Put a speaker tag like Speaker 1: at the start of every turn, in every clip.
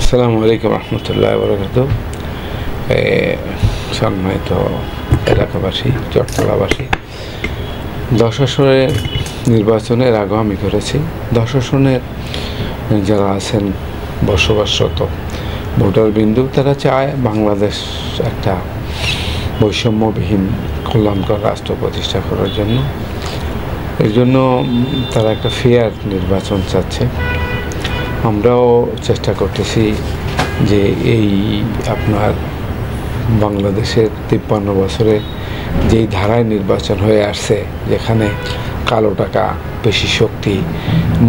Speaker 1: আসসালামু আলাইকুম রহমতুল্লাহ বরকাতুহু। সম্মানিত এলাকাবাসী, চট্টলাবাসী, 10 আসনের নির্বাচনের আগেও আমি করেছি। 10 আসনের যারা আছেন বসবাসরত ভোটার বিন্দু, তারা চায় বাংলাদেশ একটা বৈষম্যবিহীন কল্যাণকর রাষ্ট্র প্রতিষ্ঠা করার জন্য। এর জন্য তারা একটা ফেয়ার নির্বাচন চাচ্ছে। আমরাও চেষ্টা করতেছি যে এই আপনার বাংলাদেশের 53 বছরে যেই ধারায় নির্বাচন হয়ে আসছে, যেখানে কালো টাকা বেশি শক্তি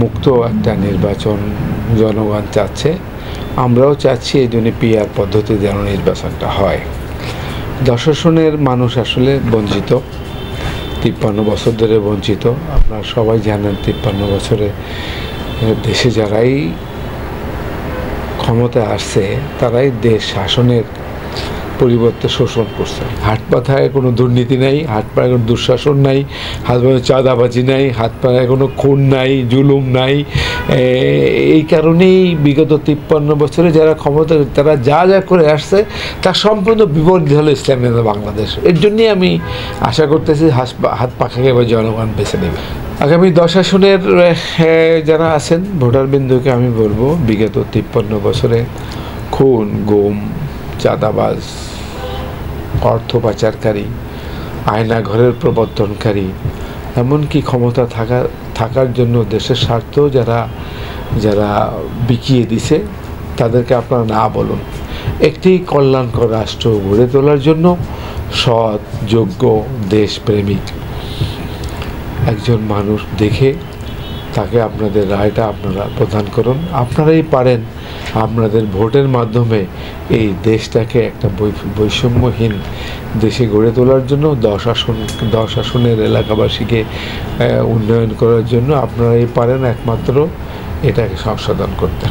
Speaker 1: মুক্ত একটা নির্বাচন জনগণ চাচ্ছে, আমরাও চাচ্ছি এই জন্য পিআর পদ্ধতি যেন নির্বাচনটা হয়। 10 আসনের মানুষ আসলে বঞ্চিত, 53 বছর ধরে বঞ্চিত। আপনারা সবাই জানেন 53 বছরে দেশে যারাই ক্ষমতায় আসছে তারাই দেশ শাসনের পরিবর্তে শোষণ করছে। হাত পাথায় কোনো দুর্নীতি নাই, হাত পায়ে কোনো দুঃশাসন নাই, হাত পায়ে চাঁদাবাজি নাই, হাত পায়ে কোনো খুন নাই, জুলুম নাই। এই কারণেই বিগত 53 বছরে যারা ক্ষমতা তারা যা যা করে আসছে তার সম্পূর্ণ বিপরীত হলো ইসলামের বাংলাদেশ। এর জন্যই আমি আশা করতেছি হাত পাখাকে এবার জনগণ বেছে নেবে। আগামী 10 আসনের যারা আছেন ভোটার বিন্দুকে আমি বলবো, বিগত 53 বছরে খুন, গুম, চাঁদাবাজ, অর্থ পাচারকারী, আয়না ঘরের প্রবর্তনকারী, এমনকি ক্ষমতা থাকার জন্য দেশের স্বার্থ যারা বিকিয়ে দিছে, তাদেরকে আপনারা না বলুন। একটি কল্যাণকর রাষ্ট্র গড়ে তোলার জন্য সৎ, যোগ্য, দেশপ্রেমিক একজন মানুষ দেখে তাকে আপনাদের রায়টা আপনারা প্রদান করুন। আপনারাই পারেন আপনাদের ভোটের মাধ্যমে এই দেশটাকে একটা বৈষম্যহীন দেশে গড়ে তোলার জন্য, 10 আসনের এলাকাবাসীকে উন্নয়ন করার জন্য আপনারাই পারেন একমাত্র এটাকে সংশোধন করতে।